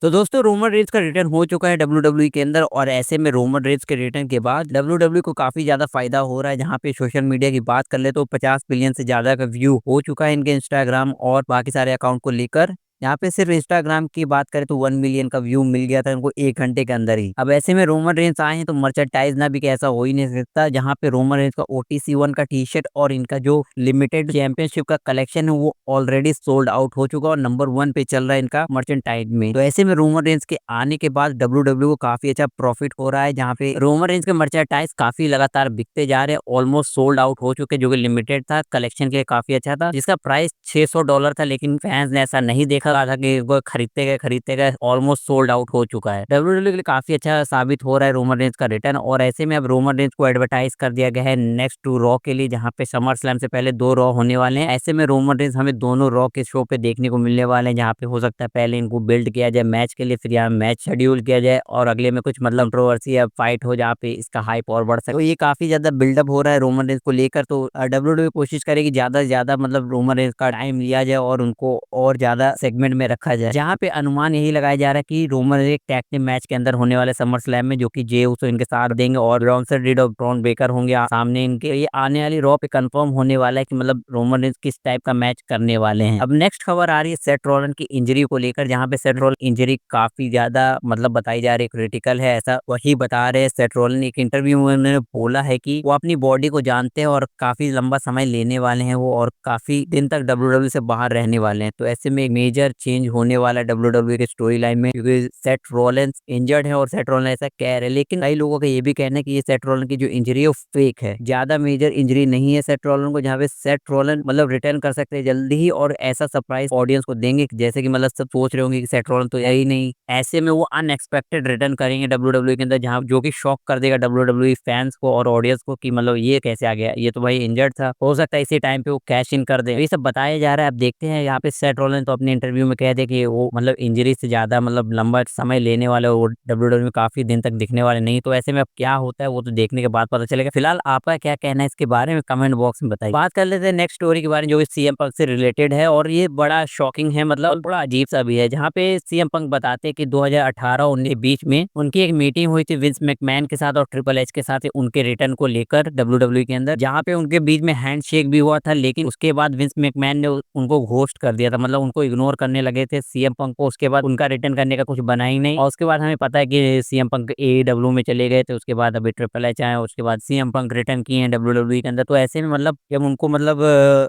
तो दोस्तों Roman Reigns का रिटर्न हो चुका है डब्ल्यूडब्ल्यूई के अंदर और ऐसे में रोमन रेंज के रिटर्न के बाद डब्ल्यूडब्ल्यूई को काफ़ी ज़्यादा फायदा हो रहा है। जहाँ पे सोशल मीडिया की बात कर ले तो 50 बिलियन से ज़्यादा का व्यू हो चुका है इनके इंस्टाग्राम और बाकी सारे अकाउंट को लेकर। यहाँ पे सिर्फ इंस्टाग्राम की बात करें तो 1 मिलियन का व्यू मिल गया था इनको 1 घंटे के अंदर ही। अब ऐसे में रोमन रेंज आए हैं तो मर्चेंडाइज ना भी ऐसा हो ही नहीं सकता। जहाँ पे रोमन रेंज का ओटीसी 1 का टी शर्ट और इनका जो लिमिटेड चैंपियनशिप का कलेक्शन है वो ऑलरेडी सोल्ड आउट हो चुका और नंबर 1 पे चल रहा है इनका मर्चेंटाइज में। तो ऐसे में रोमन रेंज के आने के बाद डब्ल्यूडब्ल्यू को काफी अच्छा प्रॉफिट हो रहा है। जहाँ पे रोमन रेंज के मर्चेंटाइज काफी लगातार बिकते जा रहे हैं, ऑलमोस्ट सोल्ड आउट हो चुके, जो कि लिमिटेड था, कलेक्शन के काफी अच्छा था, जिसका प्राइस $600 था। लेकिन फैंस ने ऐसा नहीं देखा था कि वो खरीदते गए ऑलमोस्ट सोल्ड आउट हो चुका है। डब्ल्यूडब्ल्यू के लिए काफी अच्छा साबित हो रहा है रोमन रेंज का रिटर्न। और ऐसे में अब रोमन रेंज को एडवर्टाइज कर दिया गया है नेक्स्ट टू रॉ के लिए, जहाँ पे समर स्लैम से पहले 2 रॉ होने वाले हैं। ऐसे में रोमन रेंज हमें दोनों रॉ के शो पे देखने को मिलने वाले हैं, जहाँ पे हो सकता है पहले इनको बिल्ड किया जाए मैच के लिए, फिर यहाँ मैच शेड्यूल किया जाए और अगले में कुछ मतलब कंट्रोवर्सी या फाइट हो जहाँ पे इसका हाइप और बढ़ सके। तो ये काफी ज्यादा बिल्डअप हो रहा है रोमन रेंज को लेकर। तो डब्ल्यूडब्ल्यू कोशिश करेगी ज्यादा से ज्यादा मतलब रोमन रेंज का टाइम लिया जाए और उनको और ज्यादा सेगमेंट में रखा जाए। जहाँ पे अनुमान यही लगाया जा रहा है कि रोमन रेंज एक टैग टीम मैच के अंदर होने वाले समर स्लैम में, जो कि जे उसो इनके साथ देंगे और ब्रॉन्सन रीड और ब्रॉन बेकर होंगे सामने इनके। ये आने वाली रॉ पे कंफर्म होने वाला है कि मतलब रोमन रेंज किस टाइप का मैच करने वाले हैं। अब नेक्स्ट खबर आ रही है सेथ रॉलिंस की इंजरी को लेकर, जहाँ पे सेथ रॉलिंस इंजरी काफी ज्यादा मतलब बताई जा रही है क्रिटिकल है, ऐसा वही बता रहे हैं। सेथ रॉलिंस ने एक इंटरव्यू में उन्होंने बोला है कि वो अपनी बॉडी को जानते हैं और काफी लंबा समय लेने वाले हैं वो, और काफी दिन तक डब्ल्यूडब्ल्यू से बाहर रहने वाले हैं। तो ऐसे में एक मेजर चेंज होने वाला है डब्ल्यूडब्ल्यू के स्टोरी लाइन में, क्योंकि सेथ रॉलिंस इंजर्ड है और सेथ रॉलिंस ऐसा कह रहे हैं। लेकिन कई लोगों का ये भी कहना है कि ये सेथ रॉलिंस की जो इंजरी है वो फेक है, ज्यादा मेजर इंजरी नहीं है सेथ रॉलिंस को, जहाँ पे सेथ रॉलिंस मतलब रिटर्न कर सकते हैं जल्दी ही और ऐसा सरप्राइज ऑडियंस को देंगे जैसे कि मतलब सब सोच रहे होंगे कि सेथ रॉलिंस तो है ही नहीं। ऐसे में वो अनएक्सपेक्टेड रिटर्न करेंगे डब्ल्यूडब्ल्यू के अंदर, जहाँ जो कि शॉक कर देगा डब्ल्यूडब्ल्यू फैंस को और ऑडियंस को कि मतलब ये कैसे आ गया, ये तो भाई इंजर्ड था। हो सकता है इसी टाइम पे वो कैश इन कर दे, ये सब बताया जा रहा है। अब देखते हैं। यहाँ पे सेथ रॉलिंस तो अपने इंटरव्यू में कह दे कि वो मतलब इंजरी से ज्यादा मतलब लंबा समय लेने वाले वो डब्ल्यूडब्ल्यू में काफी दिन तक दिखने वाले नहीं। तो ऐसे में अब क्या होता है वो तो देखने के बाद पता चलेगा। फिलहाल आपका क्या कहना है इसके बारे में कमेंट बॉक्स में बताइए। बात कर लेते हैं नेक्स्ट स्टोरी के बारे में, जो सीएम पंक से रिलेटेड है और ये बड़ा शॉकिंग है, मतलब बड़ा अजीब सा भी है। जहाँ पे सीएम पंक बताते हैं कि 2018-19 बीच में उनकी एक मीटिंग हुई थी विंस मैकमैन के साथ और ट्रिपल एच के साथ उनके रिटर्न को लेकर डब्ल्यूडब्ल्यू के अंदर, जहाँ पे उनके बीच में हैंडशेक भी हुआ था। लेकिन उसके बाद विंस मैकमैन ने उनको घोस्ट कर दिया था, मतलब उनको इग्नोर करने लगे थे सीएम पंक को। उसके बाद उनका रिटर्न करने का कुछ बना ही नहीं और उसके बाद हमें पता है कि सीएम पंक एडब्ल्यू में चले गए थे। उसके बाद अभी ट्रिपल एच आए, उसके बाद सीएम पंक रिटर्न किए हैं डब्ल्यूडब्ल्यू के अंदर। तो ऐसे में मतलब जब उनको मतलब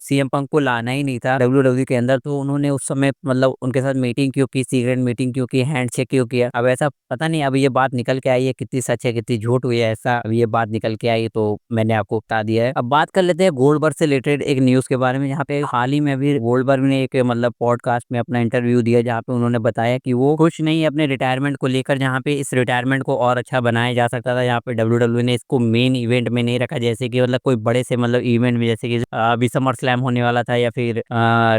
सीएम पंक को लाना ही नहीं था डब्ल्यूडब्ल्यू के अंदर, तो उन्होंने उस समय मतलब उनके साथ मीटिंग क्यों की, सीक्रेट मीटिंग क्यों की, हैंडशेक क्यों किया। अब ऐसा पता नहीं, अब ये बात निकल के आई है, कितनी सच है कितनी झूठ हुई है, ऐसा अब ये बात निकल के आई तो मैंने आपको बता दिया है। अब बात कर लेते हैं गोल्डबर्ग से रिलेटेड एक न्यूज के बारे में, जहाँ पे हाल ही में अभी गोल्डबर्ग ने एक मतलब पॉडकास्ट में अपना इंटरव्यू दिया, जहाँ पे उन्होंने बताया कि वो खुश नहीं है अपने रिटायरमेंट को लेकर, जहाँ पे इस रिटायरमेंट को और अच्छा बनाया जा सकता था। यहाँ पे डब्ल्यूडब्ल्यू ने इसको मेन इवेंट में नहीं रखा, जैसे कि मतलब कोई बड़े से मतलब इवेंट में, जैसे कि अभी समर स्लैम होने वाला था या फिर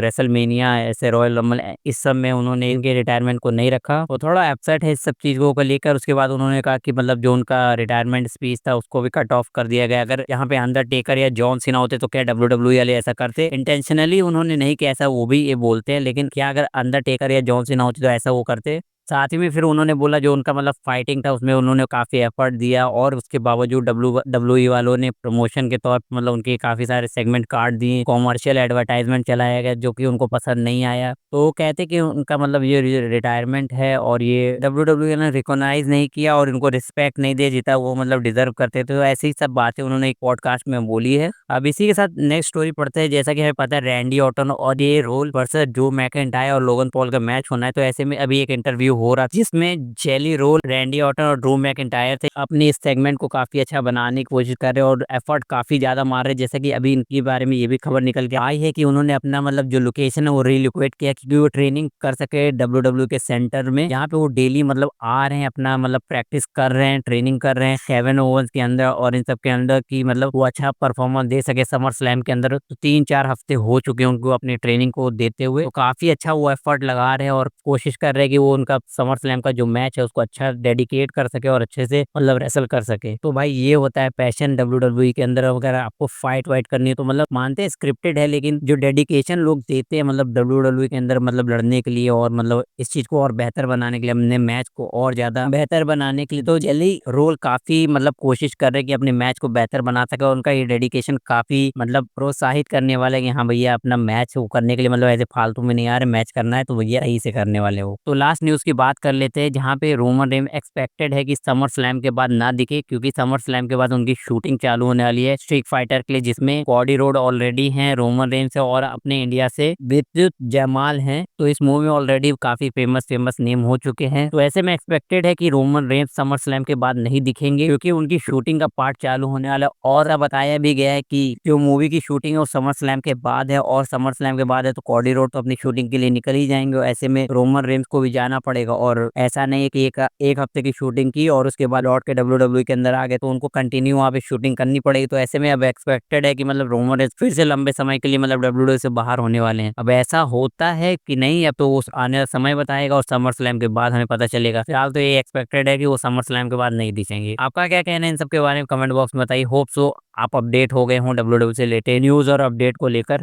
रेसलमेनिया, ऐसे रॉयल रंबल, इस सब में उन्होंने इनके रिटायरमेंट को नहीं रखा। वो थोड़ा अपसेट है इस सब चीजों को लेकर। उसके बाद उन्होंने कहा कि मतलब जो उनका रिटायरमेंट स्पीच था उसको भी कट ऑफ कर दिया गया। अगर यहाँ पे अंडरटेकर या जॉन सीना होते तो क्या डब्ल्यूडब्ल्यू वाले ऐसा करते? इंटेंशनली उन्होंने नहीं किया ऐसा, वो भी ये बोलते हैं, लेकिन क्या अगर अंडरटेकर या जॉन सीना होते तो ऐसा वो करते? साथ ही में फिर उन्होंने बोला जो उनका मतलब फाइटिंग था उसमें उन्होंने काफी एफर्ट दिया और उसके बावजूद डब्ल्यू वालों ने प्रमोशन के तौर पर मतलब उनके काफी सारे सेगमेंट काट दिए, कॉमर्शियल एडवर्टाइजमेंट चलाया गया जो कि उनको पसंद नहीं आया। तो वो कहते कि उनका मतलब ये रिटायरमेंट है और ये डब्ल्यू ने रिकॉग्नाइज नहीं किया और उनको रिस्पेक्ट नहीं दिया जितना वो मतलब डिजर्व करते थे। तो ऐसी ही सब बातें उन्होंने एक पॉडकास्ट में बोली है। अब इसी के साथ नेक्स्ट स्टोरी पढ़ते हैं। जैसा कि हमें पता है रैंडी ऑर्टन और ये रोल वर्सेस ड्रू मैकिंटायर और लोगन पॉल का मैच होना है। तो ऐसे में अभी एक इंटरव्यू हो रहा जिसमें जेली रोल, रैंडी ऑर्टन और ड्रू मैकिंटायर थे अपनी इस सेगमेंट को काफी अच्छा बनाने की कोशिश कर रहे हैं और एफर्ट काफी ज्यादा मार रहे हैं। जैसा कि अभी इनके बारे में ये भी खबर निकल के आई है कि उन्होंने अपना मतलब जो लोकेशन है वो रिलोकेट किया क्योंकि वो ट्रेनिंग कर सके डब्ल्यूडब्ल्यू के सेंटर में, यहाँ पे वो डेली मतलब आ रहे हैं, अपना मतलब प्रैक्टिस कर रहे हैं, ट्रेनिंग कर रहे हैं 7 ओवर्स के अंदर और इन सब के अंदर की मतलब वो अच्छा परफॉर्मेंस दे सके समर स्लैम के अंदर। तो 3-4 हफ्ते हो चुके हैं उनको अपनी ट्रेनिंग को देते हुए, तो काफी अच्छा वो एफर्ट लगा रहे हैं और कोशिश कर रहे हैं कि वो उनका समर स्लैम का जो मैच है उसको अच्छा डेडिकेट कर सके और अच्छे से मतलब रेसल कर सके। तो भाई ये होता है पैशन डब्ल्यूडब्ल्यूई के अंदर। अगर आपको फाइट वाइट करनी है तो मतलब मानते हैं स्क्रिप्टेड है, लेकिन जो डेडिकेशन लोग देते हैं मतलब डब्ल्यूडब्ल्यूई के अंदर मतलब लड़ने के लिए और मतलब इस चीज को और बेहतर बनाने के लिए, अपने मैच को और ज्यादा बेहतर बनाने के लिए, तो जेली रोल काफी मतलब कोशिश कर रहे हैं कि अपने मैच को बेहतर बना सके। और उनका ये डेडिकेशन काफी मतलब प्रोत्साहित करने वाला है कि हाँ भैया अपना मैच वो करने के लिए मतलब ऐसे फालतू में नहीं आ रहे, मैच करना है तो भैया सही से करने वाले हो। तो लास्ट न्यूज की बात कर लेते हैं, जहाँ पे रोमन रेन एक्सपेक्टेड है कि समर स्लैम के बाद ना दिखे, क्योंकि समर स्लैम के बाद उनकी शूटिंग चालू होने वाली है स्ट्रीट फाइटर के लिए, जिसमें कॉडी रोड ऑलरेडी हैं, रोमन रेन से और अपने इंडिया से विद्युत जमाल हैं। तो इस मूवी में ऑलरेडी काफी फेमस फेमस नेम हो चुके हैं। तो ऐसे में एक्सपेक्टेड है कि रोमन रेन समर स्लैम के बाद नहीं दिखेंगे, क्योंकि उनकी शूटिंग का पार्ट चालू होने वाला है। और बताया भी गया है कि जो मूवी की शूटिंग है वो समर स्लैम के बाद है, और समर स्लैम के बाद है तो कॉडी रोड तो अपनी शूटिंग के लिए निकल ही जाएंगे। और ऐसे में रोमन रेंस को भी जाना पड़ेगा, और ऐसा नहीं है कि एक हफ्ते की शूटिंग की और उसके बाद लौट के डब्ल्यूडब्ल्यूई के अंदर आ गए, तो उनको कंटिन्यू वहाँ पे शूटिंग करनी पड़ेगी। तो ऐसे में अब एक्सपेक्टेड है कि मतलब रोमन रेंस फिर से लंबे समय के लिए मतलब डब्ल्यूडब्ल्यूई से बाहर होने वाले हैं। अब ऐसा होता है कि नहीं, अब तो उस आने वाला समय बताएगा और समर स्लैम के बाद हमें पता चलेगा। फिलहाल तो ये एक्सपेक्टेड है कि वो समर स्लैम के बाद नहीं दिखेंगे। आपका क्या कहना है इन सब के बारे में कमेंट बॉक्स में बताइए। होप सो आप अपडेट हो गए हों डब्ल्यूडब्ल्यूई से रिलेटेड न्यूज और अपडेट को लेकर।